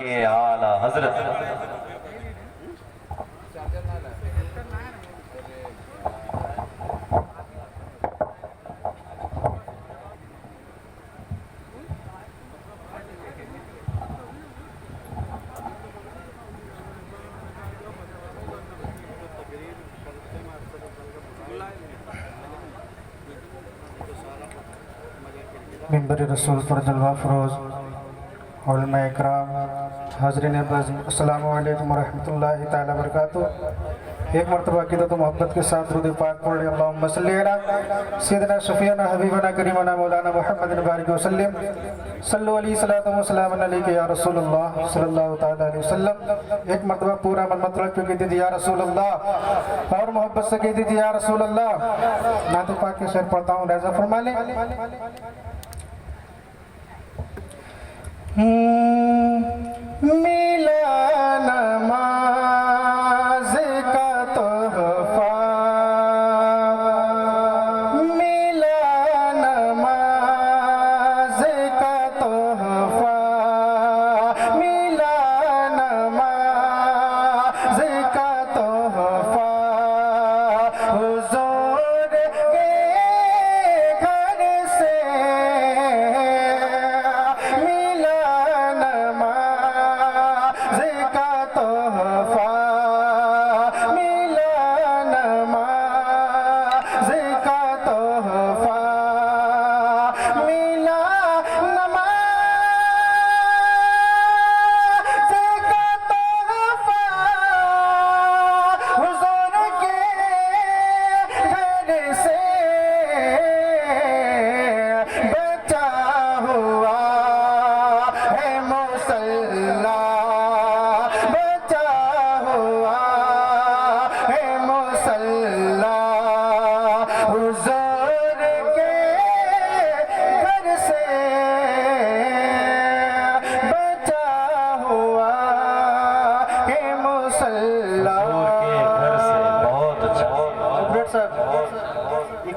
کے اعلی حضرت منبر رسول پر جلوہ فروز علماء اکرام حاضرین بزم السلام علیکم ورحمۃ اللہ تعالی وبرکاتہ۔ ایک مرتبہ عقیدت و محبت کے ساتھ درود پاک پڑھ لیں۔ اللہم صلی علی سیدنا شفیعنا حبیبنا کریمنا مولانا محمد بارک وسلم صلو علیہ صلاۃ و سلام علیک یا رسول اللہ صلی اللہ تعالی علیہ وسلم۔ ایک مرتبہ پورا من مطلب پہ کہتے تھے یا رسول اللہ، اور محبت سے کہتے تھے یا رسول اللہ۔ نعت پاک کے شعر پڑھتا ہوں، رضا فرما لیں۔ ملا نماز کا تحفہ، ملا نماز کا تحفہ، ملا نماز کا تحفہ، حضور کے گھر سے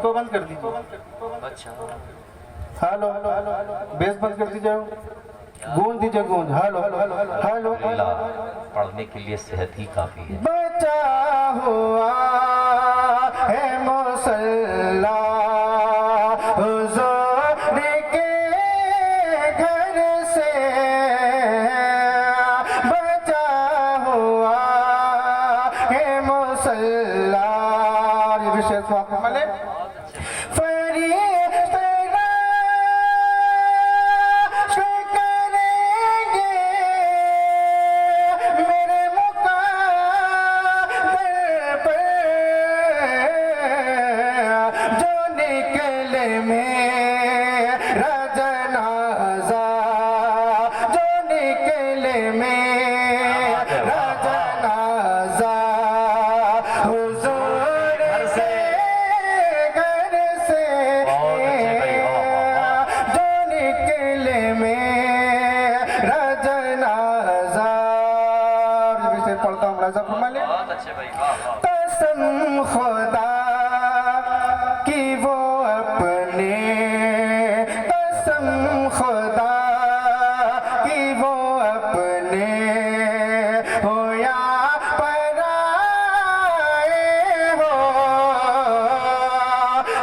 کو بند کر دیجیے، ہالو بیس بند کر دیجیے، گونج دیجیے، گونج، ہالو ہالو۔ پڑھنے کے لیے صحت ہی کافی ہے۔ بچا ہوا ہے مصلی حضور کے گھر سے، بچا ہوا ہے مصلی۔ یہ بھی شیخ واقع ملے قسم خدا کی وہ اپنے، قسم خدا کی وہ اپنے، ہو یا پرائے ہو،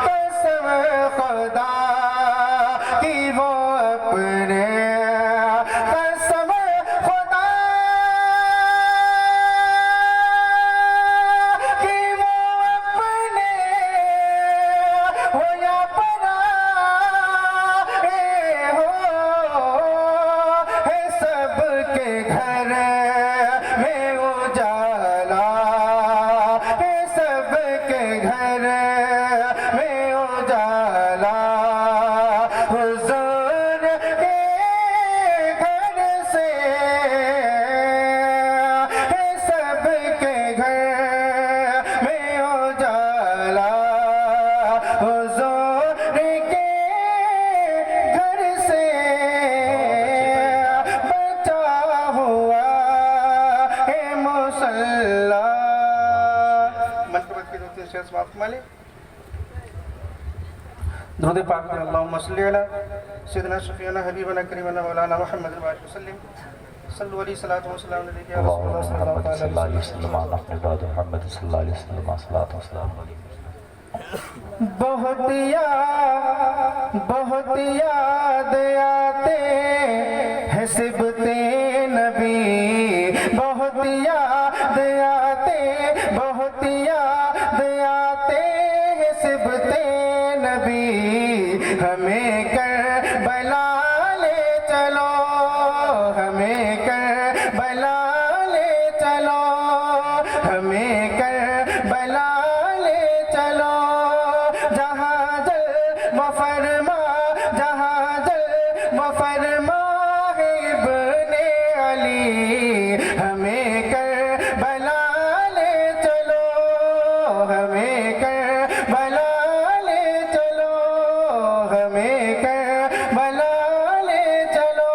قسم خدا کی وہ اپنے، قسم خدا درود پاک میں اللہم صلی علی سیدنا شفیعنا حبیبنا کریمنا مولانا محمد بارک وسلم صلو علیہ الصلوۃ والسلام علیہ یا رسول اللہ صلی اللہ محمد صلی اللہ علیہ علیہ وسلم. وسلم اپنے بعد محمد صلی اللہ علیہ وسلم صلاۃ و سلام علیہ. بہت یاد آتے ہیں صبتے نبی، بہت یاد آتے، بہت یاد آتے ہیں صبتے نبی. ہمیں کربلا لے چلو، ہمیں کربلا لے چلو، ہمیں کربلا لے چلو. جہاں جل فرما، جہاں جل فرما ہے ابن علی. ہمیں کربلا لے چلو، ہمیں کربلا لے چلو، ہمیں کربلا لے چلو.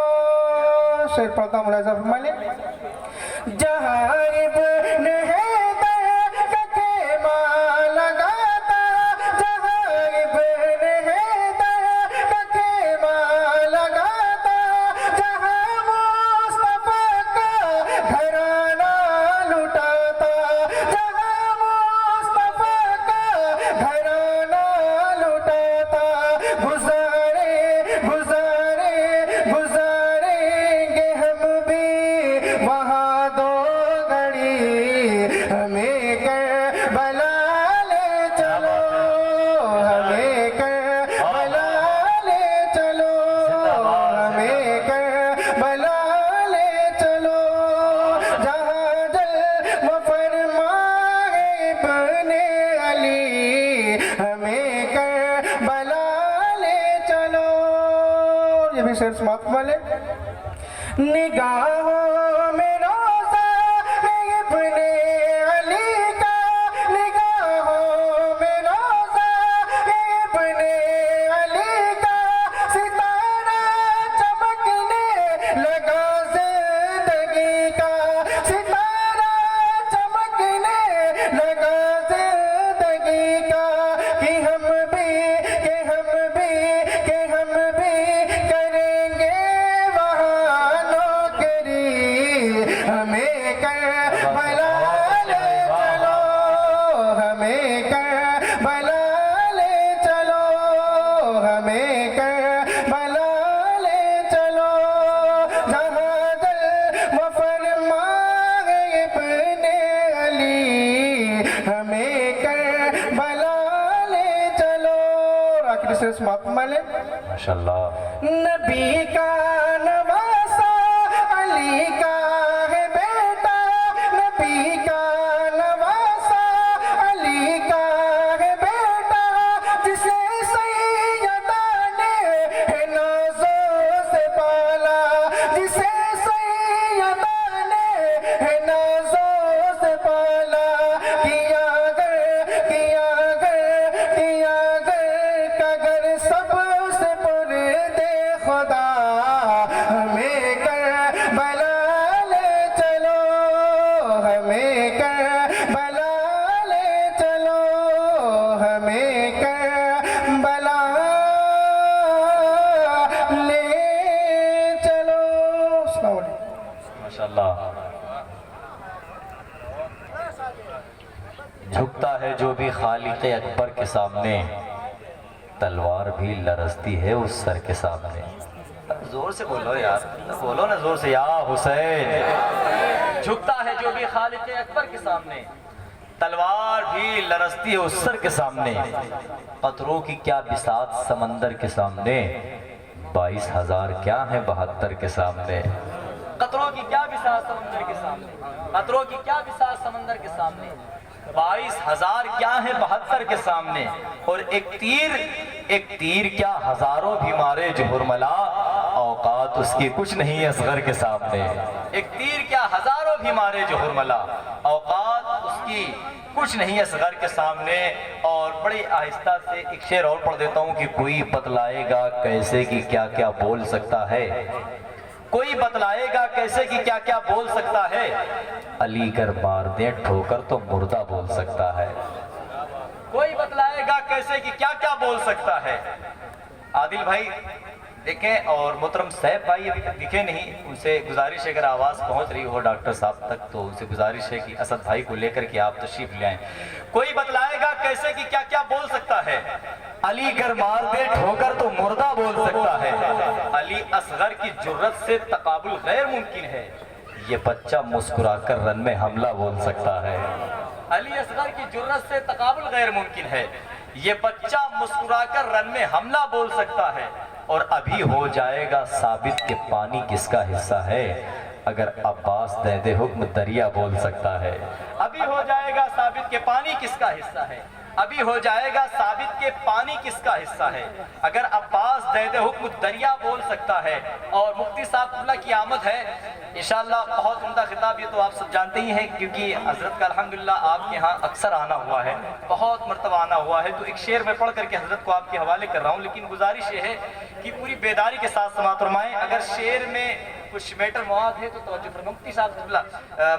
شیر پڑھتا ملاحظہ فرمائیں. جہاں ابن حیدر کا خیمہ لگاتا، جہاں ابن حیدر کا خیمہ لگاتا، جہاں مصطفیٰ کا گھرانہ لٹاتا، جہاں مصطفیٰ کا گھرانہ لٹاتا. گزاریں گے ہم بھی وہاں دو گھڑی. ہمیں کربلا لے چلو، ہمیں کربلا لے چلو، ہمیں کربلا لے چلو. جہاں جل فرمائے ابن علی، ہمیں کربلا لے چلو. یہ بھی شعر سماعت والے. نگاہوں میں روزہ ہے ابن علی کا، نگاہوں میں روزہ ہے ابن علی کا. ستارہ چمکنے لگا زندگی کا، ستارہ چمکنے لگا زندگی کا. کہ ہم بھی کریں گے وہاں نوکری. ہمیں کربلا لے چلو، ہمیں کربلا لے چلو، ہمیں کربلا لے چلو. جہاں دل فرمائے ابن علی، ہمیں کربلا لے چلو. آخری سے سماعت ملے. ماشاءاللہ. نبی کا نواسا علی کا ہے بیٹا، نبی کا نواسا علی کا ہے بیٹا. جسے سیدہ نے ہے نازوں سے پالا، جسے سیدہ نے ہے نازوں سے پالا. کیا گر کا گر سب سے پردے خدا. ہمیں کربلا لے چلو، ہمیں کربلا لے چلو، ہمیں کربلا لے چلو. السلام علیکم. ماشاءاللہ. جھکتا ہے جو بھی خالق اکبر کے سامنے، تلوار بھی لرزتی ہے اس سر کے سامنے. زور سے بولو یار، بولو نا زور سے. یا حسین. جھکتا ہے جو بھی خالق اکبر کے سامنے، تلوار بھی لرزتی ہے اس سر کے سامنے. قطروں کی کیا بساط سمندر کے سامنے، 22,000 کیا ہیں 72 کے سامنے. قطروں کی کیا بساط سمندر کے سامنے، قطروں کی کیا بساط سمندر کے سامنے، 22,000 کیا ہیں 72 کے سامنے. اور ایک تیر کیا ہزاروں بھی مارے جو ہرملا، اوقات اس کی کچھ نہیں اصغر کے سامنے. ایک تیر کیا ہزاروں بھی مارے جو ہرملا، اوقات اس کی کچھ نہیں اصغر کے سامنے. اور بڑی آہستہ سے ایک شعر اور پڑھ دیتا ہوں کہ کوئی بتلائے گا کیسے کہ کیا کیا بول سکتا ہے، کوئی بتلائے گا کیسے کہ کیا کیا بول سکتا ہے. علی گر مار دیں ٹھوکر تو مردہ بول سکتا ہے. کوئی بتلائے گا کیسے کہ کیا کیا بول سکتا ہے. عادل بھائی دیکھیں اور محترم سیف بھائی ابھی تک دکھے نہیں، ان سے گزارش ہے اگر آواز پہنچ رہی ہو ڈاکٹر صاحب تک تو ان سے گزارش ہے کہ اسد بھائی کو لے کر کے آپ تشریف لے آئیں۔ کوئی بتلائے گا کیسے کہ کیا کیا بول سکتا ہے؟ علی گر مار دے ٹھوکر تو مردہ بول سکتا ہے، علی اصغر کی جرت سے تقابل غیر ممکن ہے، یہ بچہ مسکرا کر رن میں حملہ بول سکتا ہے۔ علی اصغر کی جرت سے تقابل غیر ممکن ہے، یہ بچہ مسکرا کر رن میں حملہ بول سکتا ہے، اور ابھی ہو جائے گا ثابت کہ پانی کس کا حصہ ہے، اگر عباس دے دے حکم دریا بول سکتا ہے۔ ابھی ہو جائے گا ثابت کہ پانی کس کا حصہ ہے، ابھی ہو جائے گا ثابت کہ پانی کس کا حصہ ہے، اگر عباس دے دے حکم دریا بول سکتا ہے۔ اور مفتی صاحب اللہ کی آمد ہے انشاءاللہ، بہت عمدہ خطاب، یہ تو آپ سب جانتے ہی ہیں کیونکہ حضرت کا الحمدللہ آپ کے ہاں اکثر آنا ہوا ہے، بہت مرتبہ آنا ہوا ہے، تو ایک شعر میں پڑھ کر کے حضرت کو آپ کے حوالے کر رہا ہوں، لیکن گزارش یہ ہے کہ پوری بیداری کے ساتھ سماعت فرمائیں۔ اگر شعر میں کچھ میٹر مواد ہے تو توجہ فرمائیں۔ مفتی صاحب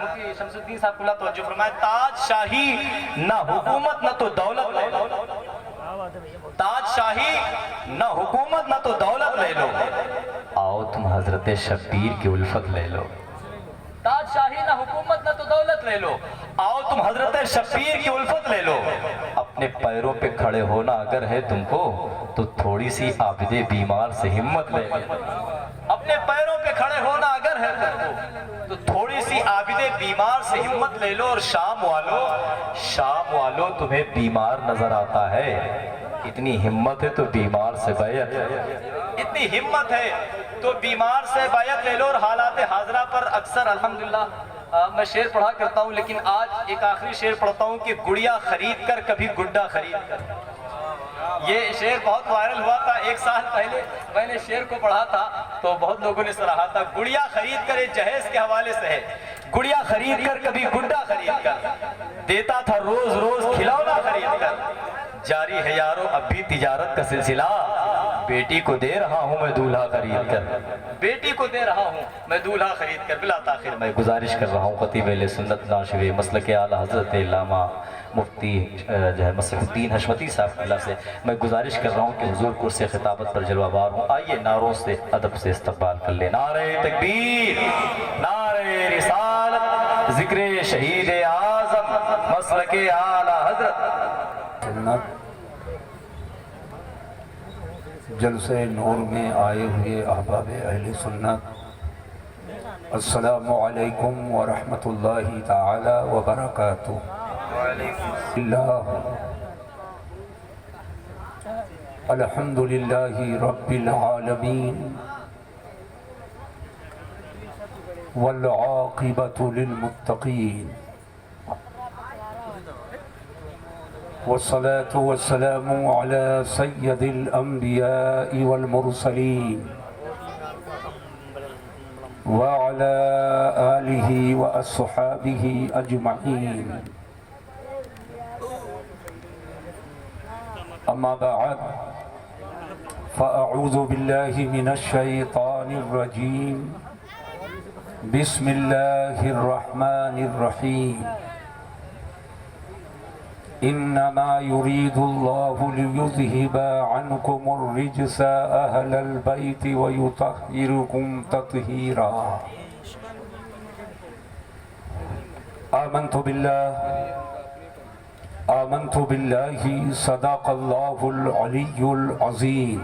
مفتی شمس الدین صاحب کو توجہ فرمائیں۔ تاج شاہی نہ حکومت نہ تو دولت لے لو، تاج شاہی نہ حکومت نہ تو دولت لے لو، آؤ تم حضرت شبیر کی الفت لے لو۔ تاج شاہی نہ حکومت نہ تو دولت لے لو، آؤ تم حضرت شبیر کی الفت لے لو، اپنے پیروں پہ کھڑے ہونا اگر ہے تم کو تو تھوڑی سی عابد بیمار سے ہمت لے لو، اپنے پیروں پہ کھڑے ہونا اگر ہے تم کو تو تھوڑی سی عابد بیمار سے ہمت لے لو، اور شام والو تمہیں بیمار نظر آتا ہے، اتنی ہمت ہے تو بیمار سے بیعت، اتنی ہمت ہے تو بیمار سے بیعت لے لو۔ اور حالات حاضرہ پر اکثر الحمدللہ میں شعر پڑھا کرتا ہوں، لیکن آج ایک آخری شعر پڑھتا ہوں کہ گڑیا خرید کر کبھی گڈا خرید کر۔ یہ شعر بہت وائرل ہوا تھا، ایک سال پہلے میں نے شعر کو پڑھا تھا تو بہت لوگوں نے سراہا تھا۔ گڑیا خرید کر، یہ جہیز کے حوالے سے ہے، گڑیا خرید کر کبھی گڈا خرید کر، دیتا تھا روز روز کھلونا خرید کر، جاری ہے یارو اب بھی تجارت کا سلسلہ، بیٹی کو دے رہا ہوں میں دولہا خرید کر، بیٹی کو دے رہا ہوں میں دولہا خرید کر۔ بلا تاخیر میں گزارش کر رہا ہوں خطیب اہل سنت ناشر مسلک اعلیٰ حضرت علامہ مفتی جو ہے مصرف الدین حشمتی صاحب اللہ سے میں گزارش کر رہا ہوں کہ حضور کرسی خطابت پر جلوہ بار ہوں۔ آئیے نعروں سے ادب سے استقبال کر لیں۔ نعرہ تکبیر، نعرہ رسالت، ذکر شہید اعظم مسلک اعلیٰ حضرت۔ جلسے نور میں آئے ہوئے احباب اہل سنت، السلام علیکم ورحمۃ اللہ تعالی وبرکاتہ۔ الحمد للہ رب العالمین والعاقبۃ للمتقین، والصلاة والسلام على سید الانبیاء والمرسلین وعلى آلہ واصحابہ اجمعین، اما بعد فاعوذ باللہ من الشیطان الرجیم، بسم اللہ الرحمن الرحیم، انما يريد الله ليذهب عنكم الرجس اهل البيت ويطهركم تطهيرا۔ آمنت بالله صدق الله العلي العظيم،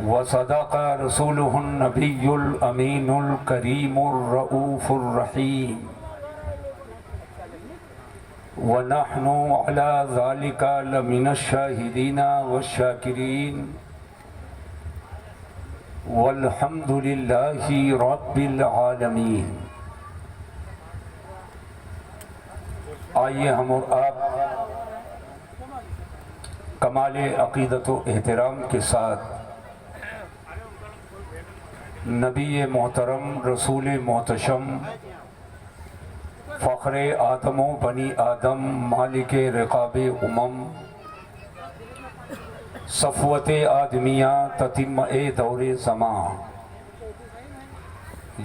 وصدق رسوله النبي الأمين الكريم الرؤوف الرحيم، ونحن على ذلك لمن الشاهدين والشاكرين، والحمد لله رب العالمين۔ آئیے ہم اور آپ کمال عقیدت و احترام کے ساتھ نبی محترم، رسول محتشم، فخر آدم و بنی آدم، مالک رقاب امم، صفوت آدمیہ، تتمہ دور زمان،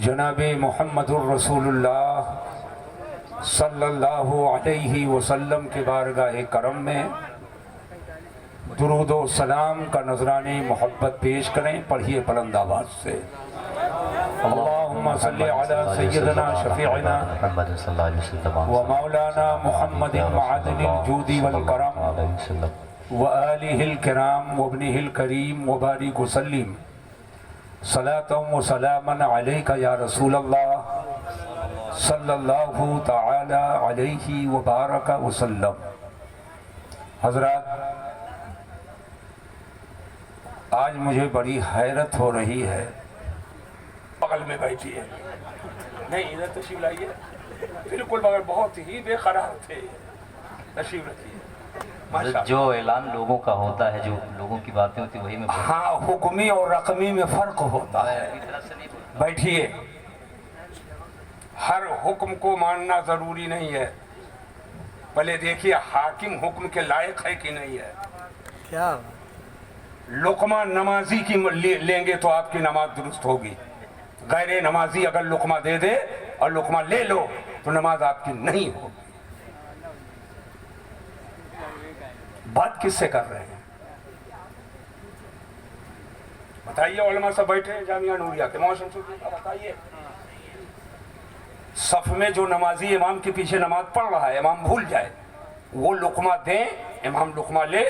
جناب محمد الرسول اللہ صلی اللہ علیہ وسلم کے بارگاہ کرم میں درود و سلام کا نذرانی محبت پیش کریں. پڑھیے بلند آواز سے. اللہم صلی علی سیدنا شفیعنا محمد صلی اللہ علیہ وسلم و مولانا محمد معدن الجود والکرم و آلہ الکرام و ابنہ الکریم و بارک وسلم صلاة و سلاما علیک یا رسول اللہ صلی اللہ تعالی علیہ وبارک وسلم. حضرات، آج مجھے بڑی حیرت ہو رہی ہے. بغل میں بیٹھی ہے، نہیں ادھر تشریف لائیے، بالکل بغل، بہت ہی بے قرار تھے. تشریف رکھیے. جو اعلان لوگوں کا ہوتا ہے، جو لوگوں کی باتیں ہوتی وہی میں ہاں، حکمی اور رقمی میں فرق ہوتا ہے. بیٹھیے. ہر حکم کو ماننا ضروری نہیں ہے. پہلے دیکھیے حاکم حکم کے لائق ہے کہ نہیں ہے. کیا لقمہ نمازی کی لیں گے تو آپ کی نماز درست ہوگی. غیر نمازی اگر لقمہ دے دے اور لقمہ لے لو تو نماز آپ کی نہیں ہوگی. بات کس سے کر رہے ہیں بتائیے؟ علماء سب بیٹھے ہیں جامعہ نوریہ کے. موسم بتائیے، صف میں جو نمازی امام کے پیچھے نماز پڑھ رہا ہے، امام بھول جائے، وہ لقمہ دیں، امام لقمہ لے،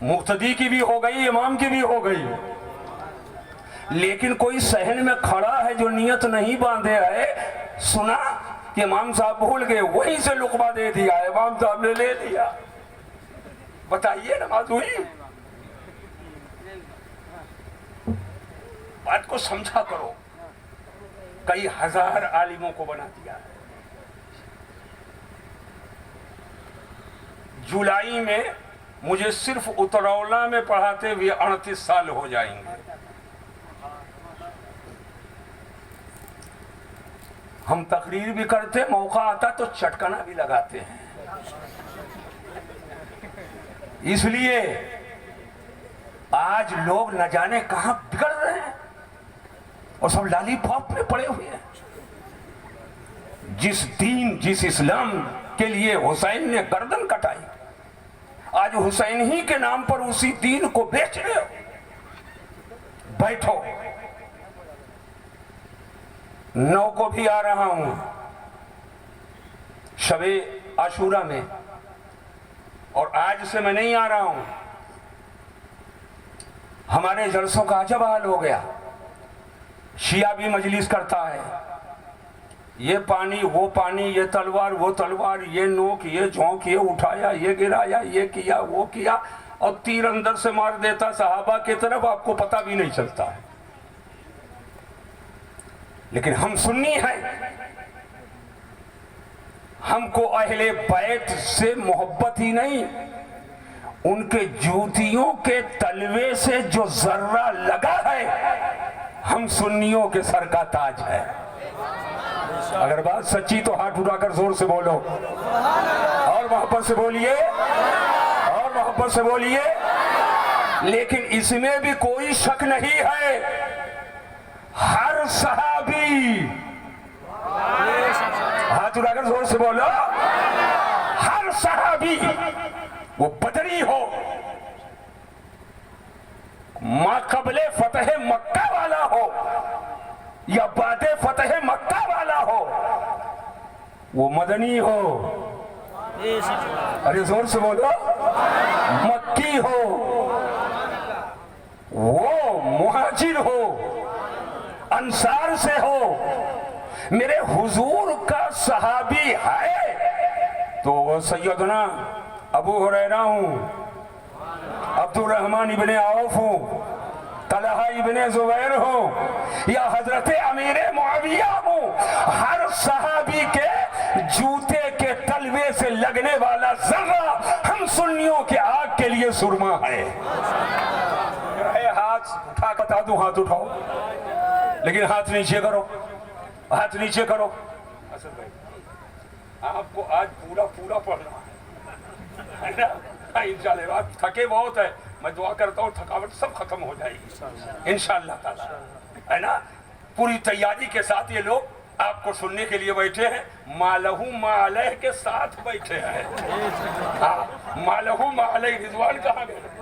مقتدی کی بھی ہو گئی، امام کی بھی ہو گئی. لیکن کوئی صحن میں کھڑا ہے جو نیت نہیں باندھے ہے، سنا کہ امام صاحب بھول گئے، وہیں سے لقمہ دے دیا، امام صاحب نے لے لیا. بتائیے نماز ہوئی؟ بات کو سمجھا کرو. کئی ہزار عالموں کو بنا دیا ہے. جولائی میں مجھے صرف اترولہ میں پڑھاتے ہوئے 38 سال ہو جائیں گے. ہم تقریر بھی کرتے، موقع آتا تو چٹکنا بھی لگاتے ہیں. اس لیے آج لوگ نہ جانے کہاں بگڑ رہے ہیں اور سب لالی پاپ میں پڑے ہوئے ہیں. جس دین، جس اسلام کے لیے حسین نے گردن کٹائی، آج حسین ہی کے نام پر اسی دین کو بیچ رہے ہو. بیٹھو. 9 کو بھی آ رہا ہوں شب عاشورہ میں، اور آج سے میں نہیں آ رہا ہوں. ہمارے جلسوں کا عجب حال ہو گیا. شیعہ بھی مجلس کرتا ہے، یہ پانی وہ پانی، یہ تلوار وہ تلوار، یہ نوک یہ جھونک، یہ اٹھایا یہ گرایا، یہ کیا وہ کیا، اور تیر اندر سے مار دیتا صحابہ کی طرف، آپ کو پتہ بھی نہیں چلتا ہے. لیکن ہم سنی ہیں، ہم کو اہل بیت سے محبت ہی نہیں، ان کے جوتیوں کے تلوے سے جو ذرہ لگا ہے ہم سنیوں کے سر کا تاج ہے. اگر بات سچی تو ہاتھ اٹھا کر زور سے بولو، اور محبت سے بولیے، اور محبت سے بولیے. لیکن اس میں بھی کوئی شک نہیں ہے، ہر صحابی، ہاتھ اٹھا کر زور سے بولو، ہر صحابی، وہ بدری ہو، ما قبل فتح مکہ والا ہو یا بعد فتح مکہ والا ہو، وہ مدنی ہو، ارے زور سے بولو، مکی ہو، وہ مہاجر ہو، انصار سے ہو، میرے حضور کا صحابی ہے تو وہ سیدنا ابو ہریرہ ہوں، عبد الرحمن ابن عوف ہوں، طلحہ ابن زبیر ہوں، یا حضرت امیر معاویہ ہوں، ہر صحابی کے جوتے کے تلوے سے لگنے والا ذرہ ہم سنیوں کے آگ کے لیے سرما ہے. ہاتھ اٹھا بتا دوں، ہاتھ اٹھاؤ، لیکن ہاتھ نیچے کرو، ہاتھ نیچے کرو. آپ کو آج پورا پورا پڑھنا ہے نا؟ انشاءاللہ. آپ تھکے بہت ہے، میں دعا کرتا ہوں تھکاوٹ سب ختم ہو جائے گی انشاءاللہ تعالی، ہے نا؟ پوری تیاری کے ساتھ یہ لوگ آپ کو سننے کے لیے بیٹھے ہیں، ما لہو ما علیہ کے ساتھ بیٹھے ہیں. ہاں، ما لہو ما علیہ. رضوان کہاں گئے؟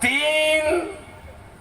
3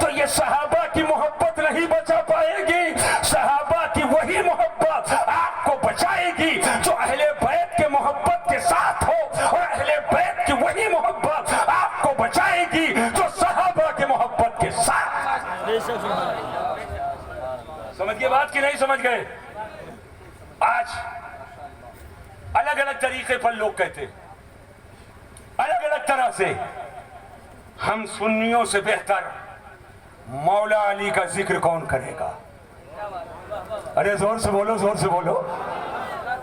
تو یہ صحابہ کی محبت نہیں بچا پائے گی. صحابہ کی وہی محبت آپ کو بچائے گی جو اہل بیت کے محبت کے ساتھ ہو, اور اہل بیت کی وہی محبت آپ کو بچائے گی جو صحابہ کے محبت کے ساتھ. سمجھ گئے بات کی نہیں سمجھ گئے؟ آج الگ الگ طریقے پر لوگ کہتے الگ الگ طرح سے, ہم سنیوں سے بہتر مولا علی کا ذکر کون کرے گا؟ ارے زور سے بولو, زور سے بولو.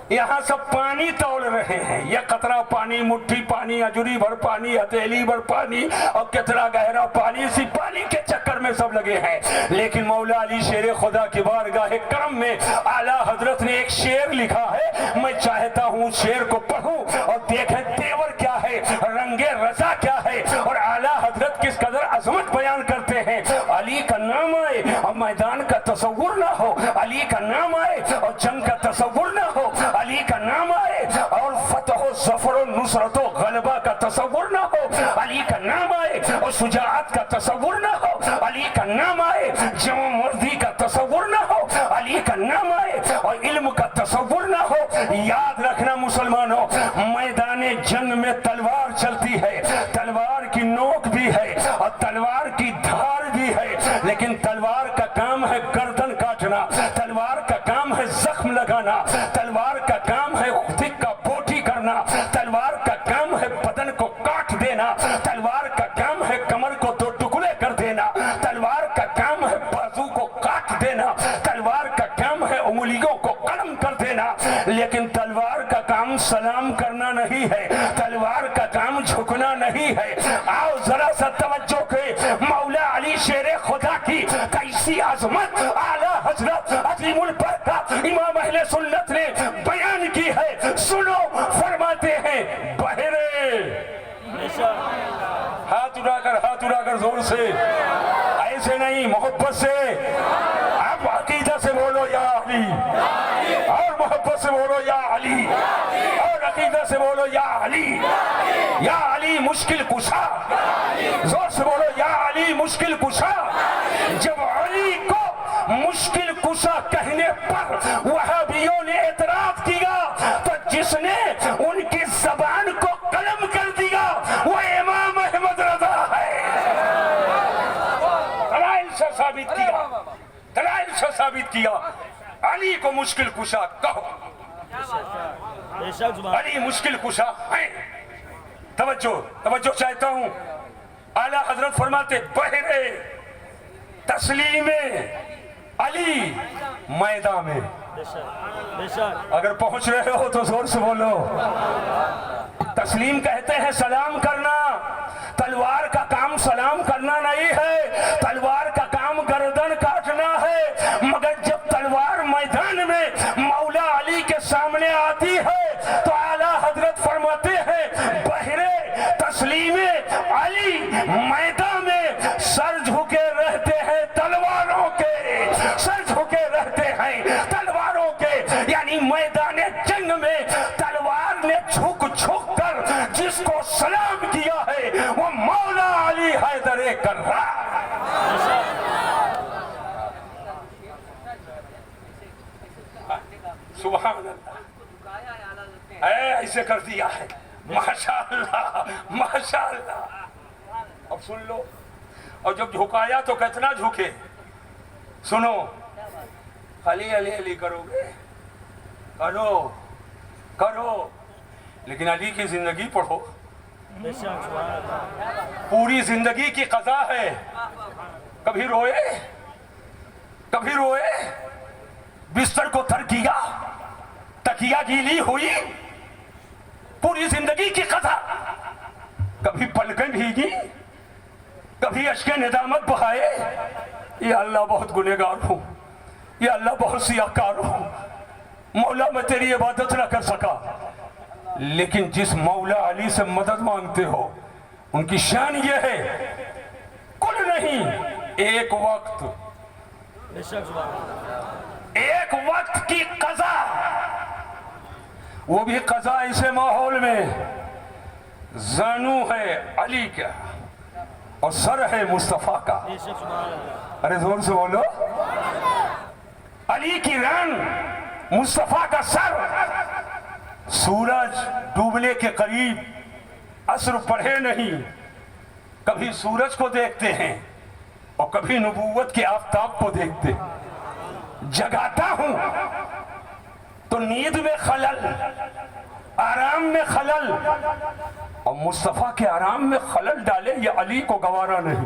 یہاں سب پانی تول رہے ہیں, یہ قطرہ پانی, مٹھی پانی, اجوری بھر پانی, ہتھیلی بھر پانی, اور کتنا گہرا پانی, اسی پانی کے چکر میں سب لگے ہیں. لیکن مولا علی شیر خدا کی بارگاہ کرم میں اعلیٰ حضرت نے ایک شعر لکھا ہے, میں چاہتا ہوں شعر کو پڑھوں اور دیکھیں تیور کیا ہے, رنگ رضا کیا ہے, اور اعلیٰ حضرت کس قدر عظمت بیان کرتے ہیں. علی کا نام آئے اور میدان کا تصور نہ ہو, علی کا نام آئے اور جنگ کا تصور نہ ہو, علی کا نام آئے اور فتح و ظفر و نصرت و غلبہ کا تصور نہ ہو, علی کا نام آئے اور شجاعت کا تصور نہ ہو, علی کا نام آئے جمع مردی کا تصور نہ ہو, علی کا نام آئے اور علم کا تصور نہ ہو. یاد رکھنا مسلمانوں, میدان جنگ میں تلوار چلتی ہے, تلوار کی نوک بھی ہے اور تلوار کی دھار بھی ہے, لیکن تلوار کا کام ہے گردن کاٹنا, تلوار کا کام ہے زخم لگانا, تلوار کا کام ہے دک کا بوٹی کرنا, تلوار کا کام ہے بدن کو کاٹ دینا, تلوار کا کام ہے کمر کو دو ٹکڑے کر دینا, تلوار کا کام ہے بازو کو کاٹ دینا, تلوار کا کام ہے انگلیوں کو قلم کر دینا. لیکن تلوار کا کام سلام کرنا نہیں ہے, تلوار کا کام جھکنا نہیں ہے. آؤ ذرا سا توجہ کے, مولا علی شیر خدا کی کیسی عظمت اعلیٰ حضرت عظیم البرکت امام اہل سنت نے بیان کی ہے. سنو, فرماتے ہیں بہرے, ہاتھ اٹھا کر زور سے, ایسے نہیں, محبت سے. آپ عقیدہ سے بولو یا علی, اور محبت سے بولو یا علی, اور عقیدہ سے بولو یا علی, یا علی مشکل کشا, زور سے بولو یا علی مشکل کشا. جب علی کو مشکل کشا کہنے پر وہابیوں نے اعتراض کیا تو جس نے ان کی زبان کو قلم کر دیا وہ امام احمد رضا ہے. دلائل سے ثابت کیا, دلائل سے ثابت کیا, علی کو مشکل کشا کہو, علی مشکل کشا ہیں. توجہ چاہتا ہوں. اعلیٰ حضرت فرماتے بہرے تسلیم علی میدان میں. اگر پہنچ رہے ہو تو زور سے بولو. تسلیم کہتے ہیں سلام کرنا, تلوار کا کام سلام کرنا نہیں ہے, تلوار کا کام گردن کاٹنا ہے. مگر جب تلوار میدان میں مولا علی کے سامنے آتی ہے تو اعلیٰ حضرت فرماتے ہیں بہرے تسلیم علی میدان میں سر جھکے رہتے ہیں تلواروں کے, سر جھکے رہتے ہیں تلواروں کے. یعنی میدان جنگ میں تلوار نے جھک جھک کر جس کو سلام کیا ہے وہ مولا علی حیدر کرار. سبحان اللہ, ایسے کر دیا ہے, ماشاءاللہ ماشاءاللہ. اب سن لو, اور جب جھکایا تو کتنا جھکے. سنو, علی علی علی کرو گے, کرو کرو, لیکن علی کی زندگی پڑھو. پوری زندگی کی قضا ہے. کبھی روئے, کبھی روئے, بستر کو تر کیا, تکیہ گیلی ہوئی, پوری زندگی کی قضا. کبھی پلکیں بھیگی, کبھی اشک ندامت بہائے, یا اللہ بہت گنہگار ہوں, یا اللہ بہت سیاہکار ہوں, مولا میں تیری عبادت نہ کر سکا. لیکن جس مولا علی سے مدد مانگتے ہو ان کی شان یہ ہے کل نہیں, ایک وقت, ایک وقت کی قضا, وہ بھی قضا ایسے ماحول میں. زانو ہے علی کا, اور سر ہے مصطفیٰ کا. ارے زور سے بولو. علی کی ران، مصطفیٰ کا سر. سورج ڈوبنے کے قریب، عصر پڑھے نہیں. کبھی سورج کو دیکھتے ہیں اور کبھی نبوت کے آفتاب کو دیکھتے ہیں. جگاتا ہوں تو نیند میں خلل، آرام میں خلل، اور مصطفیٰ کے آرام میں خلل ڈالے یہ علی کو گوارا نہیں.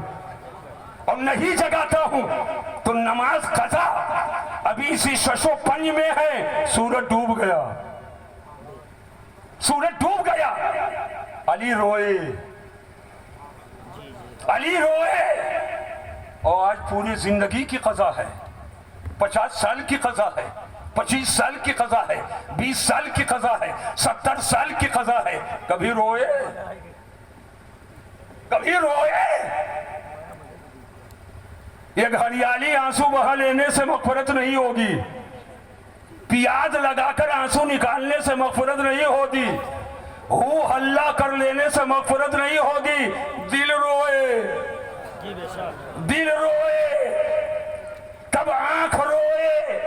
اور نہیں جگاتا ہوں تو نماز قضا ابھی اسی ششو پنج میں ہے. سورج ڈوب گیا، سورج ڈوب گیا. علی روئے، علی روئے. اور آج پوری زندگی کی قضا ہے. 50 سال کی قضا ہے، 25 سال کی قضا ہے، 20 سال کی قضا ہے، 70 سال کی قضا ہے. کبھی روئے، کبھی روئے. ایک ہریالی آنسو بہا لینے سے مغفرت نہیں ہوگی. پیاز لگا کر آنسو نکالنے سے مغفرت نہیں ہوگی. ہو ہلا کر لینے سے مغفرت نہیں ہوگی. دل روئے، دل روئے، تب آنکھ روئے،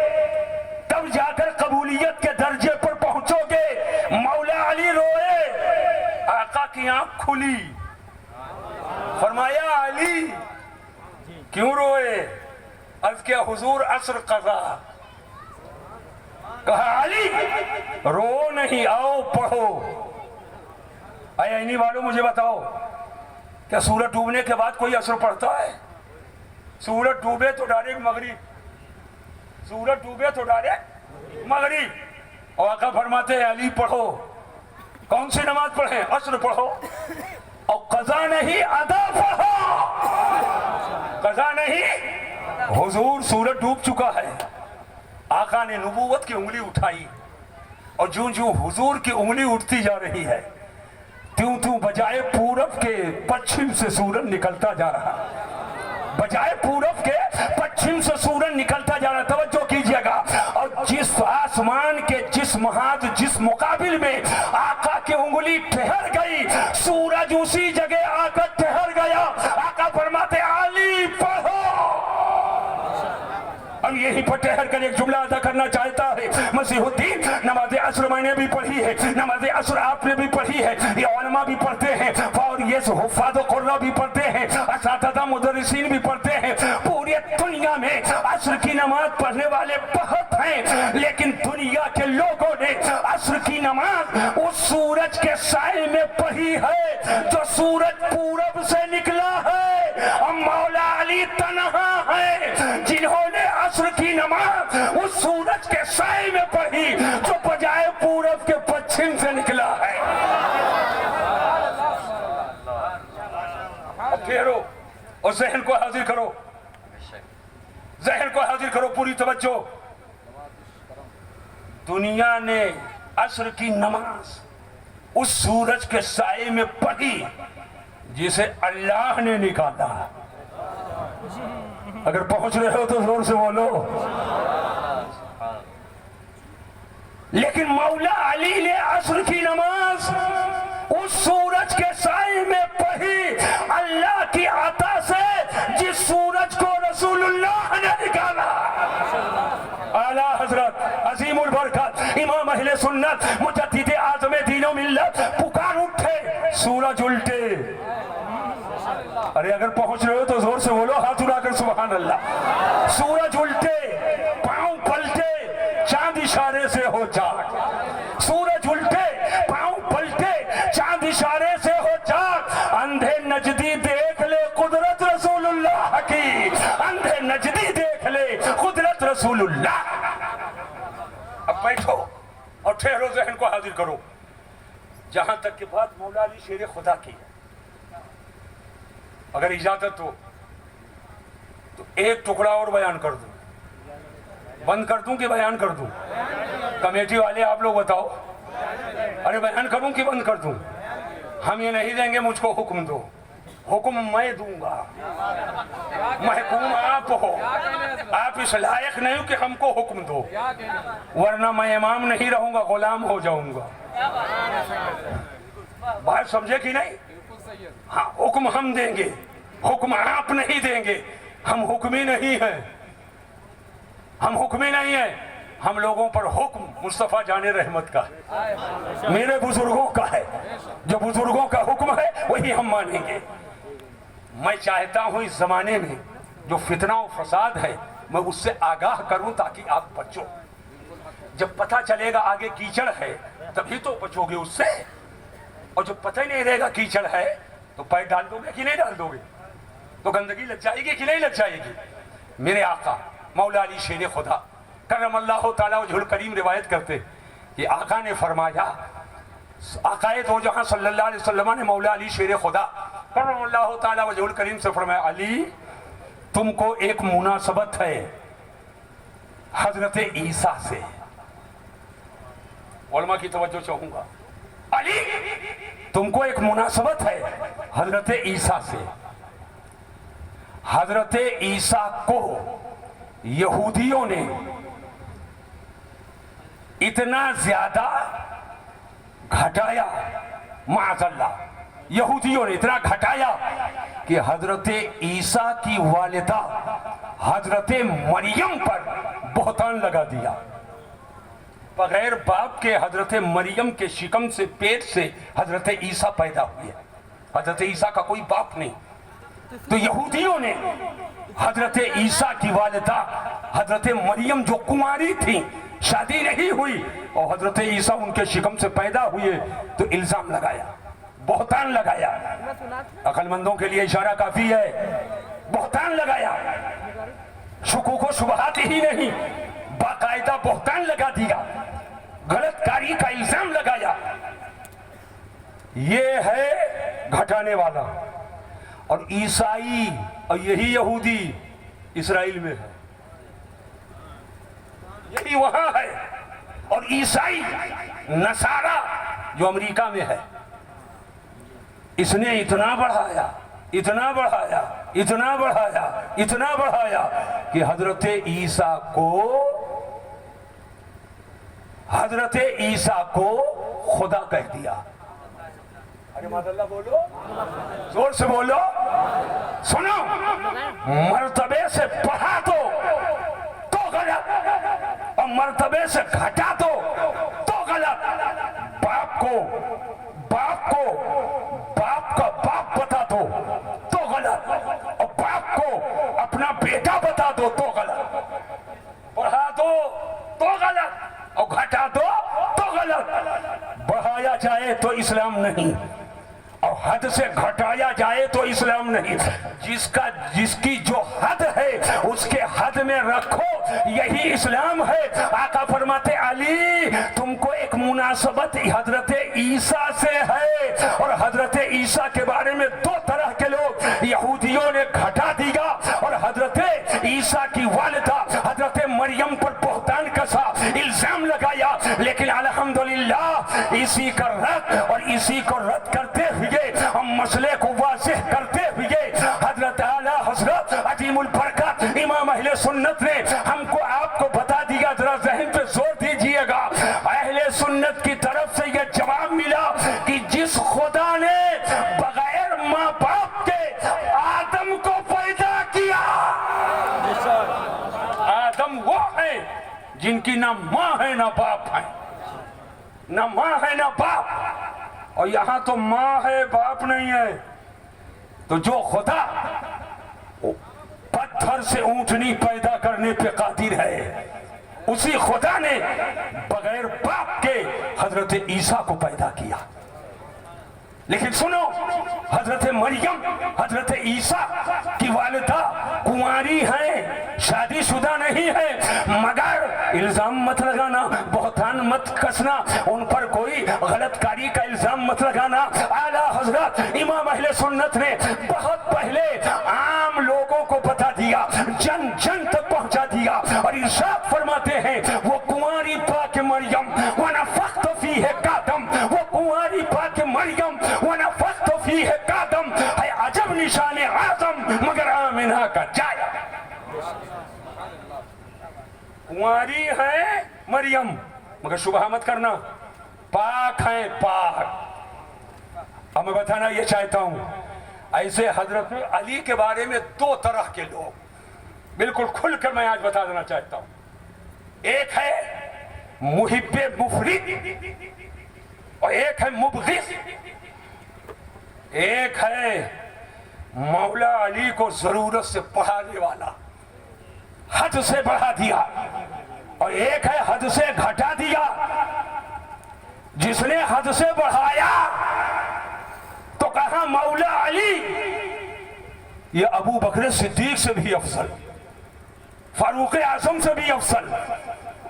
تب جا کر قبولیت کے درجے پر پہنچو گے. مولا علی روئے، آقا کی آنکھ کھلی. فرمایا علی کیوں روئے؟ عرض کیا حضور عصر قضا. کہا علی رو نہیں، آؤ پڑھو. اے عینی والوں مجھے بتاؤ، کیا سورج ڈوبنے کے بعد کوئی عصر پڑھتا ہے؟ سورج ڈوبے تو ڈائریکٹ مغرب، سورج ڈوبے تو ڈائریکٹ مغرب. اور آقا فرماتے ہیں علی پڑھو. کون سی نماز پڑھیں؟ عصر پڑھو. اور قضا نہیں، ادا پڑھو. قضا نہیں. حضور سورج ڈوب چکا ہے. آقا نے نبوت کی انگلی اٹھائی، اور جوں جوں حضور کی انگلی اٹھتی جا رہی ہے تیوں تیوں بجائے پورب کے پچھم سے سورج نکلتا جا رہا. بجائے پورب کے پچھم سے سورج نکلتا جا رہا. توجہ کیجئے گا. اور جس آسمان کے جس محاذ جس مقابل میں آقا کی انگلی ٹھہر گئی، سورج اسی جگہ آ کر ٹھہر گیا. آقا فرماتے علی پڑھو. اب یہی پر ٹھہر کر ایک جملہ ادا کرنا چاہتا ہے. مسیح الدین نماز عصر میں نے بھی پڑھی ہے، نماز عصر آپ نے بھی پڑھی ہے، یہ علماء بھی پڑھتے ہیں، اور یہ حفاظ و قراء بھی پڑھتے ہیں، اساتذہ مدرسین بھی پڑھتے ہیں. پوری دنیا میں عصر کی نماز پڑھنے والے بہت ہیں، لیکن دنیا کے لوگوں نے عصر کی نماز اس سورج کے سائے میں پڑھی ہے جو سورج پورب سے نکلا ہے. اور مولا علی تنہا ہے جنہوں نے عصر کی نماز اس سورج کے سائے میں پڑھی جو بجائے پورب کے پچھم سے نکلا ہے. اب پھیرو اور ذہن کو حاضر کرو، ذہن کو حاضر کرو، پوری توجہ. دنیا نے عصر کی نماز اس سورج کے سائے میں پڑھی جسے اللہ نے نکالا. اگر پہنچ رہے ہو تو زور سے بولو. لیکن مولا علی نے عصر کی نماز اس سورج کے سائے میں پڑھی اللہ کی عطا سے، جس سورج کو رسول اللہ نے نکالا. اعلیٰ حضرت عظیم البرکت امام اہل سنت مجدد اعظم دین و ملت پکار اٹھے، سورج الٹے. ارے اگر پہنچ رہے ہو تو زور سے بولو، ہاتھ اٹھا کر سبحان اللہ. سورج الٹے، پاؤں پلٹے، چاند اشارے سے ہو جاگ. سورج الٹے، پاؤں پلٹے، چاند اشارے سے ہو جاگ. اندھے نجدی دیکھ لے قدرت رسول اللہ کی، اندھے نجدی دیکھ لے قدرت رسول اللہ. اب بیٹھو اور ٹھہرو، ذہن کو حاضر کرو. جہاں تک کہ بات مولا علی شیر خدا کی ہے، اگر اجازت ہو تو ایک ٹکڑا اور بیان کر دوں. بند کر دوں کہ بیان کر دوں؟ کمیٹی والے آپ لوگ بتاؤ. ارے بیان کروں کہ بند کر دوں؟ ہم یہ نہیں دیں گے مجھ کو حکم دو، حکم میں دوں گا. محکوم آپ ہو، آپ اس لائق نہیں ہو کہ ہم کو حکم دو، ورنہ میں امام نہیں رہوں گا، غلام ہو جاؤں گا. بات سمجھے کہ نہیں؟ ہاں حکم ہم دیں گے، حکم آپ نہیں دیں گے، ہم حکمی نہیں ہیں، ہم حکمی نہیں ہیں، ہم لوگوں پر حکم مصطفیٰ جان رحمت کا ہے، میرے بزرگوں کا ہے، جو بزرگوں کا حکم ہے وہی ہم مانیں گے۔ میں چاہتا ہوں اس زمانے میں جو فتنہ و فساد ہے میں اس سے آگاہ کروں تاکہ آپ بچو۔ جب پتہ چلے گا آگے کیچڑ ہے تبھی تو بچو گے اس سے، اور جب پتہ ہی نہیں رہے گا کیچڑ ہے تو پیر ڈال دو گے کہ نہیں ڈال دو گے؟ تو گندگی لگ جائے گی کہ نہیں لگ جائے گی؟ میرے آقا مولا علی شیر خدا کرم اللہ تعالیٰ وجہ الکریم روایت کرتے کہ آقا نے فرمایا، آقا دو جہاں صلی اللہ علیہ وسلم نے مولا علی شیر خدا کرم اللہ تعالیٰ وجہ الکریم سے فرمایا، علی تم کو ایک مناسبت ہے حضرت عیسیٰ سے۔ علماء کی توجہ چاہوں گا، علی تم کو ایک مناسبت ہے حضرت عیسیٰ سے۔ حضرت عیسیٰ کو یہودیوں نے اتنا زیادہ گھٹایا، معاذ اللہ، یہودیوں نے اتنا گھٹایا کہ حضرت عیسیٰ کی والدہ حضرت مریم پر بہتان لگا دیا۔ بغیر باپ کے حضرت مریم کے شکم سے، پیٹ سے حضرت عیسیٰ پیدا ہوئے، حضرت عیسیٰ کا کوئی باپ نہیں۔ تو یہودیوں نے حضرت عیسیٰ کی والدہ حضرت مریم جو کنواری تھی، شادی نہیں ہوئی، اور حضرت عیسیٰ ان کے شکم سے پیدا ہوئے، تو الزام لگایا، بہتان لگایا۔ عقل مندوں کے لیے اشارہ کافی ہے، بہتان لگایا، شکوک و شبہات ہی نہیں، باقاعدہ بہتان لگا دیا، غلط کاری کا الزام لگایا۔ یہ ہے گھٹانے والا۔ اور عیسائی اور یہی یہودی اسرائیل میں ہے، یہی وہاں ہے، اور عیسائی نصارہ جو امریکہ میں ہے، اس نے اتنا بڑھایا، اتنا بڑھایا، اتنا بڑھایا، اتنا بڑھایا کہ حضرت عیسیٰ کو خدا کہہ دیا۔ ارے ماشاءاللہ بولو، زور سے بولو، سنو، مرتبے سے بڑھا دو تو غلط، اور مرتبے سے گھٹا دو تو غلط۔ باپ کا باپ بتا دو تو غلط، اور باپ کو اپنا بیٹا بتا دو تو غلط۔ بڑھا دو تو غلط اور گھٹا دو تو غلط۔ بڑھایا جائے تو اسلام نہیں، اور حد سے گھٹایا جائے تو اسلام نہیں۔ جس کی جو حد ہے اس کے حد میں رکھو، یہی اسلام ہے۔ آقا فرماتے علی تم کو ایک مناسبت حضرت عیسیٰ سے ہے، اور حضرت عیسیٰ کے بارے میں دو طرح کے لوگ، یہودیوں نے گھٹا دیا اور حضرت عیسیٰ کی والدہ حضرت مریم پر بہتان کسا، الزام لگایا۔ لیکن الحمدللہ اسی کا رد اور اسی کو رد کرتے ہوئے، ہم مسئلے کو واضح کرتے ہوئے، حضرت اعلیٰ حضرت عظیم البرکت امام اہل سنت نے ہم کو آپ کو بتا دیا۔ ذرا ذہن پہ زور دیجئے گا، اہل سنت کی طرف سے یہ جواب ملا کہ جس خدا نے بغیر ماں باپ کے آدم کو پیدا کیا، آدم وہ ہیں جن کی نہ ماں ہے نہ باپ ہے، نہ ماں ہے نہ باپ، اور یہاں تو ماں ہے باپ نہیں ہے۔ تو جو خدا پتھر سے اونٹنی پیدا کرنے پہ قادر ہے، اسی خدا نے بغیر باپ کے حضرت عیسیٰ کو پیدا کیا۔ لیکن سنو، حضرت مریم حضرت عیسیٰ کی والدہ کنواری ہیں، شادی شدہ نہیں ہے، مگر الزام مت لگانا، بہتان مت کسنا، ان پر کوئی غلط کاری کا الزام مت لگانا۔ اعلیٰ حضرت امام اہل سنت نے بہت پہلے عام لوگوں کو بتا دیا، جن جن تک پہنچا دیا، اور ارشاد فرماتے ہیں وہ کنواری پاک مریم ونفخت فیہ کادم، وہ کنواری پاک مریم ونفخت فیہ کادم ہے عجب نشان اعظم مگر آمنہ کا جایا۔ کنواری ہے مریم مگر شبہ مت کرنا، پاک ہیں پاک۔ اب میں بتانا یہ چاہتا ہوں، ایسے حضرت علی کے بارے میں دو طرح کے لوگ بالکل کھل کر میں آج بتا دینا چاہتا ہوں. ایک ہے محب مفرد اور ایک ہے مبغض. ایک ہے مولا علی کو ضرورت سے بڑھانے والا، حد سے بڑھا دیا، اور ایک ہے حد سے گھٹا دیا. جس نے حد سے بڑھایا تو کہا مولا علی یہ ابو بکر صدیق سے بھی افضل، فاروق اعظم سے بھی افضل،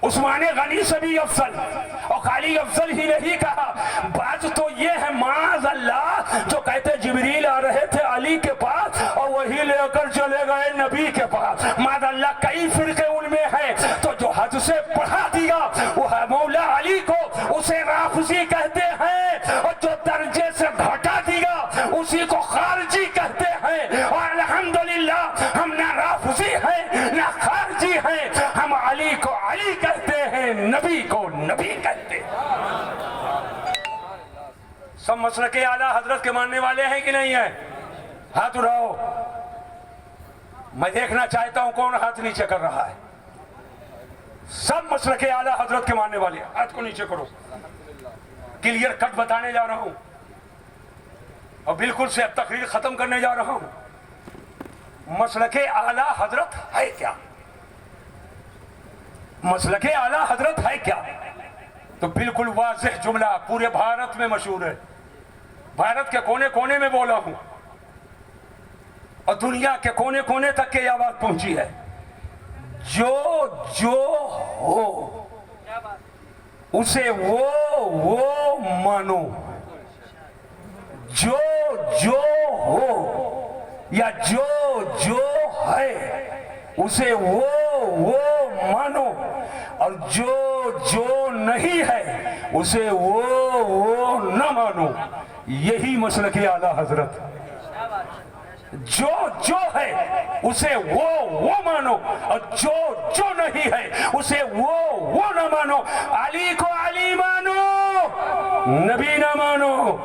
عثمان غنی سے بھی افضل. اور خالی افضل ہی نہیں کہا، بعض تو یہ ہے معاذ اللہ جو کہتے جبریل آ رہے تھے علی کے پاس اور وہی لے کر چلے گئے نبی کے پاس. معاذ اللہ کئی فرقے ان میں ہیں. تو جو حد سے بڑھا دیا وہ ہے مولا علی کو، اسے رافضی کہتے ہیں، اور جو درجے سے گھٹا دیا اسی کو خارجی کہتے ہیں. اور الحمدللہ ہم نہ رافضی ہیں نہ خارجی ہیں، ہم علی کو علی کہتے ہیں، نبی کو نبی کہتے ہیں. سب مسلک اعلیٰ حضرت کے ماننے والے ہیں کہ نہیں ہیں؟ ہاتھ اٹھاؤ. میں دیکھنا چاہتا ہوں کون ہاتھ نیچے کر رہا ہے. سب مسلک اعلیٰ حضرت کے ماننے والے ہاتھ کو نیچے کرو. کلیئر کٹ بتانے جا رہا ہوں اور بالکل سے اب تقریر ختم کرنے جا رہا ہوں. مسلک اعلیٰ حضرت ہے کیا؟ مسلک اعلیٰ حضرت ہے کیا؟ تو بالکل واضح جملہ پورے بھارت میں مشہور ہے، بھارت کے کونے کونے میں بولا ہوں اور دنیا کے کونے کونے تک کی آواز پہنچی ہے. جو ہو اسے وہ مانو، جو ہو یا جو ہے اسے وہ مانو، اور جو نہیں ہے اسے وہ نہ مانو. یہی مسلک اعلیٰ حضرت. جو ہے اسے وہ مانو اور جو نہیں ہے اسے وہ نہ مانو. علی کو علی مانو، نبی نہ مانو.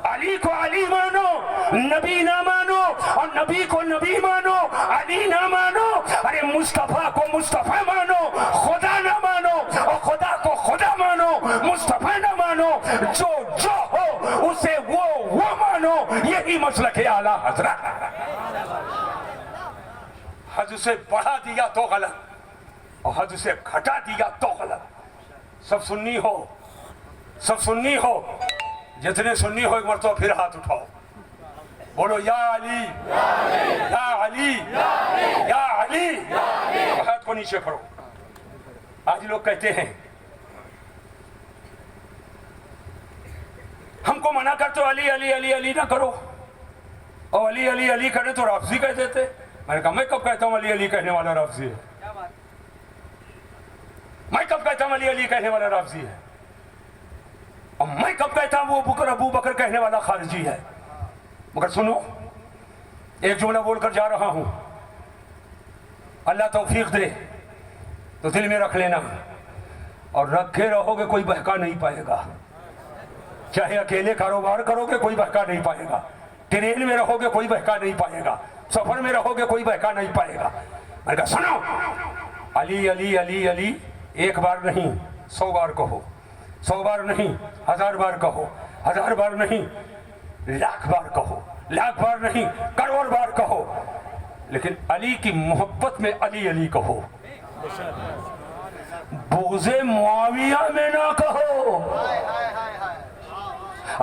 علی کو علی مانو، نبی نہ مانو، اور نبی کو نبی مانو، علی نہ مانو. ارے مصطفیٰ کو مصطفیٰ مانو، خدا نہ مانو، اور خدا کو خدا مانو، مصطفیٰ نہ مانو. جو ہو اسے وہ مانو. یہی مسلک اعلیٰ حضرت. حد سے بڑھا دیا تو غلط اور حد سے گھٹا دیا تو غلط. سب سنی ہو جتنے سنی ہو ایک مرتبہ پھر ہاتھ اٹھاؤ، بولو یا علی یا علی یا علی. ہاتھ کو نیچے کرو. آج لوگ کہتے ہیں ہم کو منع کرتے علی علی علی علی نہ کرو، اور علی علی علی کرے تو رافضی کہہ دیتے. میں نے کہا میں کب کہتا ہوں علی علی کہنے والا رافضی ہے؟ میں کب کہتا ہوں علی علی کہنے والا رافضی ہے؟ اور میں کب کہتا ہوں وہ ابو بکر کہنے والا خارجی ہے؟ مگر سنو، ایک جملہ بول کر جا رہا ہوں، اللہ توفیق دے تو دل میں رکھ لینا، اور رکھے رہو گے کوئی بہکا نہیں پائے گا. چاہے اکیلے کاروبار کرو گے کوئی بہکا نہیں پائے گا، ٹرین میں رہو گے کوئی بہکا نہیں پائے گا، سفر میں رہو گے کوئی بہکا نہیں پائے گا. میں نے کہا سنو، علی علی علی علی ایک بار نہیں 100 بار کہو، 100 بار نہیں 1000 بار کہو، 1000 بار نہیں لاکھ بار کہو، لاکھ بار نہیں کروڑ بار کہو، لیکن علی کی محبت میں علی علی کہو. بغض معاویہ میں نہ کہو.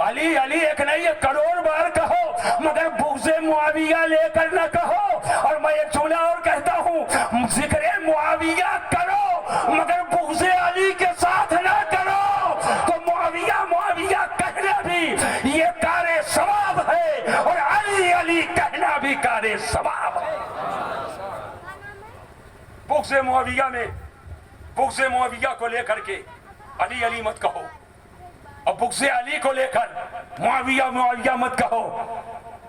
علی علی ایک نہیں ایک کروڑ بار کہو، مگر بغض معاویہ لے کر نہ کہو. اور میں ایک جملہ اور کہتا ہوں، ذکر معاویہ کرو مگر بغض علی کے ساتھ نہ کرو. تو معاویہ کہنا بھی یہ کار ثواب ہے، اور علی علی کہنا بھی کار ثواب ہے. بغض معاویہ کو لے کر کے علی علی مت کہو، اور بغض علی کو لے کر معاویہ مت کہو.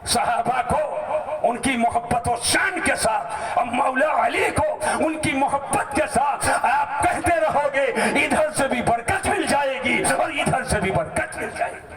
صحابہ کو ان کی محبت و شان کے ساتھ اور مولا علی کو ان کی محبت کے ساتھ آپ کہتے رہو گے، ادھر سے بھی برکت مل جائے گی اور ادھر سے بھی برکت مل جائے گی.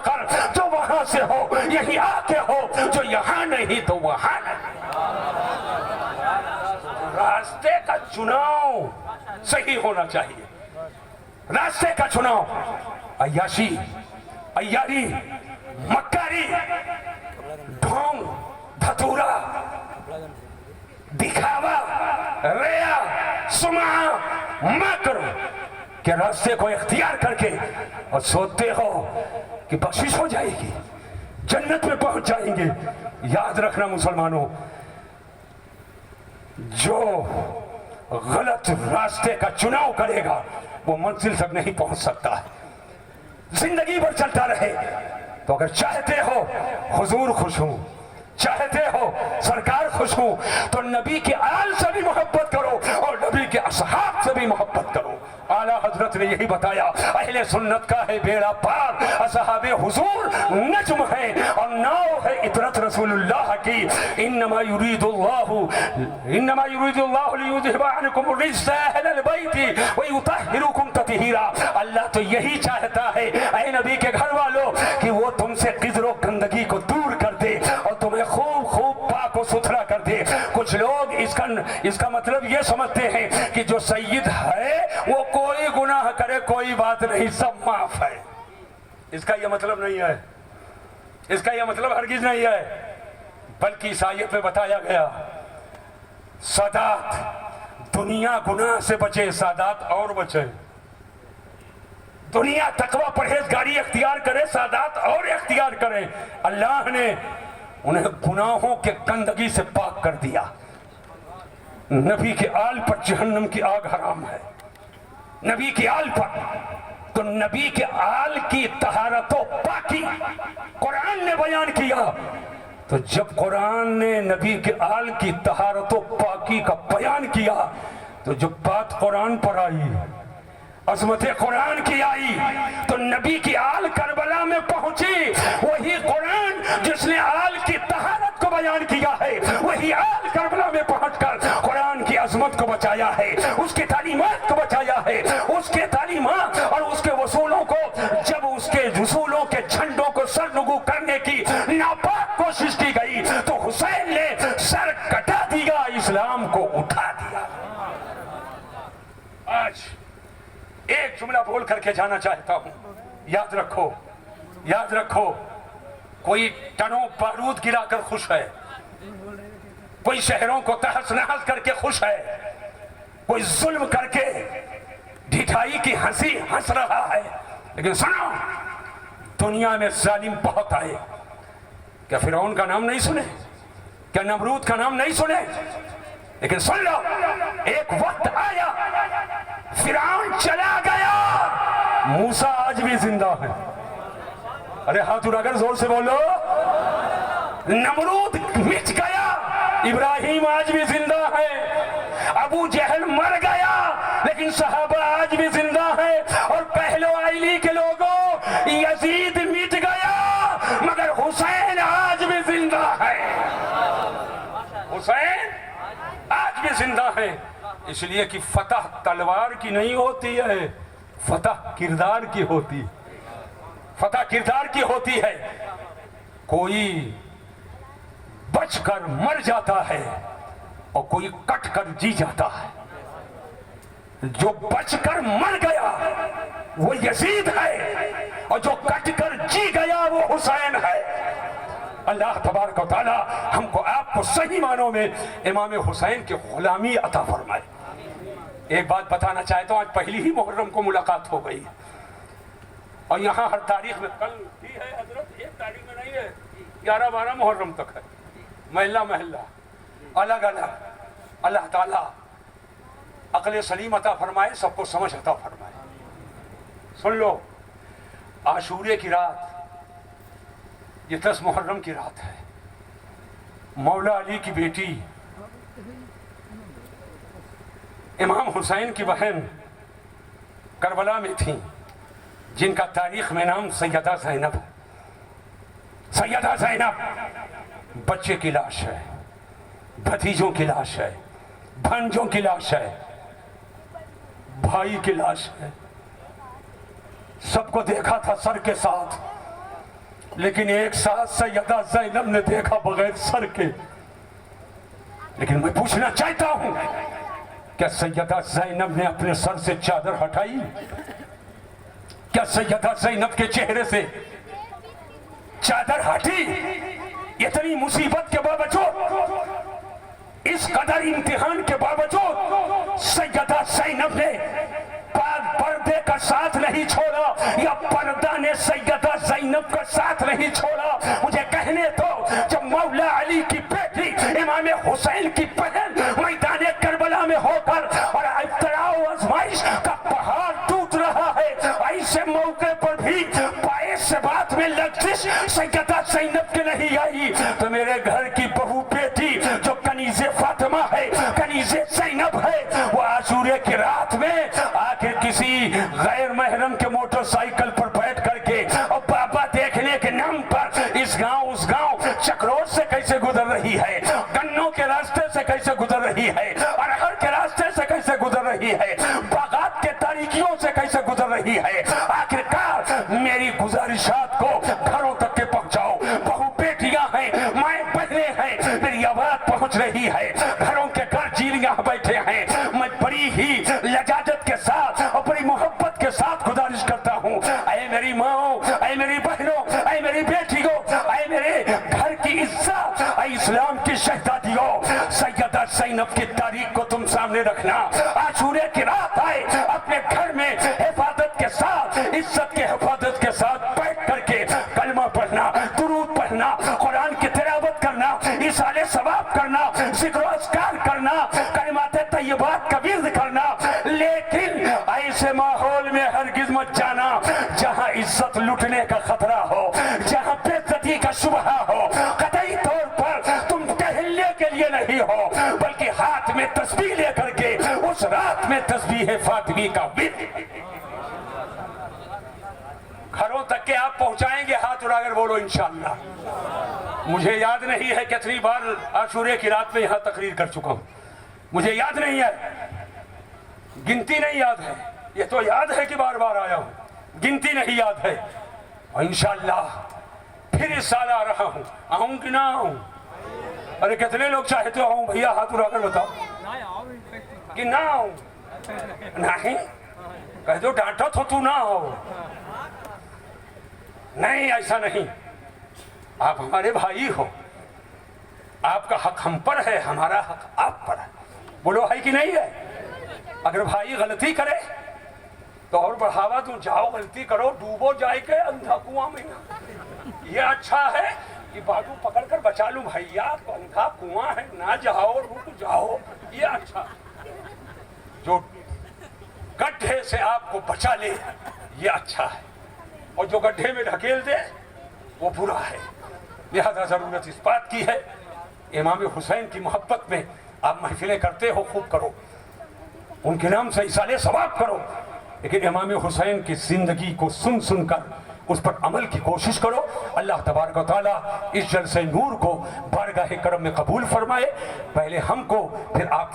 فخر، جو وہاں سے ہو یہی آ کے ہو، جو یہاں نہیں تو وہاں نہیں۔ راستے کا چناؤ صحیح ہونا چاہیے، راستے کا چناؤ۔ عیاشی، عیاری، مکاری، ڈھونگ، دھتورا، دکھاوا، ریا، سمعہ، مکر کے راستے کو اختیار کر کے اور سوچتے ہو کہ بخشش ہو جائے گی، جنت میں پہنچ جائیں گے۔ یاد رکھنا مسلمانوں، جو غلط راستے کا چناؤ کرے گا وہ منزل تک نہیں پہنچ سکتا ہے، زندگی بھر چلتا رہے۔ تو اگر چاہتے ہو حضور خوش ہوں، چاہتے ہو سرکار خوش ہوں، تو نبی کے آل سے بھی محبت کرو اور نبی کے اصحاب سے بھی محبت کرو۔ اعلیٰ حضرت نے یہی بتایا، اہل سنت کا ہے بیڑا پار، اصحاب حضور نجم ہے اور ناؤ ہے عطرت رسول اللہ کی۔ انما یرید اللہ لیذہب عنکم الرجس اہل البیت ویطہرکم تطہیرا۔ اللہ تو یہی چاہتا ہے اے نبی کے گھر والوں کہ وہ تم سے قذر و گندگی کو دور کر دے اور تمہیں خوب خوب پاک و ستھرا کر دے۔ کچھ لوگ اس کا مطلب یہ سمجھتے ہیں کہ جو سید ہے وہ کوئی گناہ کرے کوئی بات نہیں، سب معاف ہے۔ اس کا یہ مطلب نہیں ہے، اس کا یہ مطلب ہرگز نہیں ہے، بلکہ اس آیت میں بتایا گیا سادات دنیا گناہ سے بچے، سادات اور بچے۔ دنیا تقوی پرہیزگاری اختیار کرے، سادات اور اختیار کرے۔ اللہ نے انہیں گناہوں کے گندگی سے پاک کر دیا۔ نبی کے آل پر جہنم کی آگ حرام ہے، نبی کے آل پر۔ تو نبی کے آل کی طہارت و پاکی قرآن نے بیان کیا۔ تو جب قرآن نے نبی کے آل کی طہارت و پاکی کا بیان کیا تو جب بات قرآن پر آئی، عظمت قرآن کی آئی، تو نبی کی آل کربلا میں پہنچی۔ وہی قرآن جس نے آل کی طہارت کو بیان کیا ہے، وہی آل کربلا میں پہنچ کر قرآن کی عظمت کو بچایا ہے، اس کی تعلیمات کو بچایا ہے، اس کے تعلیمات اور اس کے وصولوں کو، جب اس کے وصولوں کے جھنڈوں کو سرنگو کرنے کی ناپاک کوشش کی گئی تو حسین نے سر کٹا دیا، اسلام کو اٹھا دیا۔ آج ایک جملہ بول کر کے جانا چاہتا ہوں، یاد رکھو، یاد رکھو، کوئی ٹنوں بارود گرا کر خوش ہے، کوئی شہروں کو تہس نہس کر کے خوش ہے، کوئی ظلم کر کے ڈھٹائی کی ہنسی ہنس رہا ہے، لیکن سنو، دنیا میں ظالم بہت آئے۔ کیا فرعون کا نام نہیں سنے؟ کیا نمرود کا نام نہیں سنے؟ لیکن سن لو، ایک وقت آیا فرعون چلا گیا، موسیٰ آج بھی زندہ ہے۔ ارے ہاتھ اٹھا کر زور سے بولو۔ نمرود مٹ گیا، ابراہیم آج بھی زندہ ہے۔ ابو جہل مر گیا لیکن صحابہ آج بھی زندہ ہے۔ اور پہلو آئلی کے لوگوں، یزید مٹ گیا مگر حسین آج بھی زندہ ہے۔ حسین آج بھی زندہ ہے، اس لیے کہ فتح تلوار کی نہیں ہوتی ہے، فتح کردار کی ہوتی، فتح کردار کی ہوتی ہے۔ کوئی بچ کر مر جاتا ہے اور کوئی کٹ کر جی جاتا ہے۔ جو بچ کر مر گیا وہ یزید ہے اور جو کٹ کر جی گیا وہ حسین ہے۔ اللہ تبارک و تعالی ہم کو آپ کو صحیح معنوں میں امام حسین کی غلامی عطا فرمائے۔ ایک بات بتانا چاہتا ہوں، آج پہلی ہی محرم کو ملاقات ہو گئی اور یہاں ہر تاریخ میں، کل بھی ہے حضرت، ایک تاریخ میں نہیں ہے، 11-12 محرم تک ہے، محلہ محلہ الگ الگ۔ اللہ تعالیٰ عقل سلیم عطا فرمائے، سب کو سمجھ عطا فرمائے۔ سن لو، عاشورے کی رات، یہ 10 محرم کی رات ہے، مولا علی کی بیٹی امام حسین کی بہن کربلا میں تھیں، جن کا تاریخ میں نام سیدہ زینب۔ سیدہ زینب بچے کی لاش ہے، بھتیجوں کی لاش ہے، بھانجوں کی لاش ہے، بھائی کی لاش ہے، سب کو دیکھا تھا سر کے ساتھ، لیکن ایک ساتھ سیدہ زینب نے دیکھا بغیر سر کے. لیکن میں پوچھنا چاہتا ہوں کیا سیدہ زینب نے اپنے سر سے چادر ہٹائی؟ کیا سیدہ زینب کے چہرے سے چادر ہٹی؟ اتنی مصیبت کے باوجود، اس قدر امتحان کے باوجود سیدہ زینب نے پاک پردے کا ساتھ نہیں چھوڑا، یا پردہ نے سیدہ زینب کا ساتھ نہیں چھوڑا. مجھے کہنے دو، جب مولا علی کی بیٹی امام حسین کی بہن میدان کربلا میں ہو کر اور ابتلاء و آزمائش کا پہاڑ ٹوٹ رہا ہے، ایسے موقع پر بھی باعث سے بات میں لغزش سیدہ زینب کے نہیں آئی، تو میرے گھر کی بہو بیٹی جو کنیز فاطمہ ہے، کنیز زینب ہے، وہ عاشورے کی رات میں آخر کسی غیر محرم کے موٹر سائیکل پر بیٹھ کر کے اور بابا دیکھنے کے نام پر اس گاؤں اس گاؤں چکروٹ سے کیسے گزر رہی ہے، گنوں کے راستے سے کیسے گزر رہی ہے، ارہر کے راستے سے کیسے گزر رہی ہے، باغات کے تاریکیوں سے کیسے گزر رہی ہے. آخرکار میری گزارشات کو گھروں تک کے پہنچاؤ. بہو بیٹیاں ہیں، مائیں بہنیں ہیں، میری آواز پہنچ رہی ہے. گھروں کے گھر جیلیاں بیٹھے ہیں. میں بڑی ہی لجاجت کے ساتھ اور بڑی محبت کے ساتھ گزارش کرتا ہوں، اے میری ماں، اے میری بہنوں، اے میری بیٹیوں، اے میرے گھر کی عزت، اے اسلام کی شہزادیوں، سیدہ زینب کی تاریخ کو تم سامنے رکھنا. عاشورے کی رات آئے، اپنے گھر میں حفاظت کے ساتھ، عزت کے حفاظت کے ساتھ بیٹھ کر کے کلمہ پڑھنا، درود پڑھنا، قرآن کی تلاوت کرنا، ایصال ثواب کرنا، ذکر و اذکار کرنا، کلمات طیبات کا ورد کرنا. لیکن ایسے ماحول میں ہرگز مت جانا جہاں عزت لٹنے کا خطرہ ہو، جہاں بے عزتی کا شبہ ہو. قطعی طور پر تم ٹہلنے کے لیے نہیں ہو، بلکہ ہاتھ میں تسبیح لے کر کے اس رات میں تسبیح فاطمی کا ورد گھروں تک کے آپ پہنچائیں گے. ہاتھ اٹھا کر بولو انشاءاللہ. مجھے یاد نہیں ہے کتنی بار عاشورے کی رات میں یہاں تقریر کر چکا ہوں، مجھے یاد نہیں ہے، گنتی نہیں یاد ہے. یہ تو یاد ہے کہ بار بار آیا ہوں، گنتی نہیں یاد ہے. اور انشاءاللہ پھر اس سال آ رہا ہوں. آؤں کہ نہ آؤں؟ ارے کتنے لوگ چاہتے ہوں بھیا ہاتھ اٹھا کر بتاؤ کہ نہ آؤں. نہیں کہہ دو ڈانٹا تو نہ آؤ. نہیں ایسا نہیں، آپ ہمارے بھائی ہو، آپ کا حق ہم پر ہے، ہمارا حق آپ پر ہے. بولو ہے کہ نہیں ہے؟ اگر بھائی غلطی کرے تو اور بڑھاوا دوں، جاؤ غلطی کرو، ڈوبو جائے کے اندھا کنواں میں. یہ اچھا ہے کہ بازو پکڑ کر بچا لوں بھیا، اندھا کنواں ہے، نہ جاؤ رک جاؤ. یہ اچھا جو گڈھے سے آپ کو بچا لے، یہ اچھا ہے. اور جو گڈھے میں ڈھکیل دے وہ برا ہے. لہذا ضرورت اس بات کی ہے، امام حسین کی محبت میں آپ محفلیں کرتے ہو، خوب کرو، ان کے نام سے ایصال ثواب کرو، لیکن امام حسین کی زندگی کو سن سن کر اس پر عمل کی کوشش کرو. اللہ تبارک و تعالیٰ اس جلسہ نور کو بارگاہ کرم میں قبول فرمائے. پہلے ہم کو، پھر آپ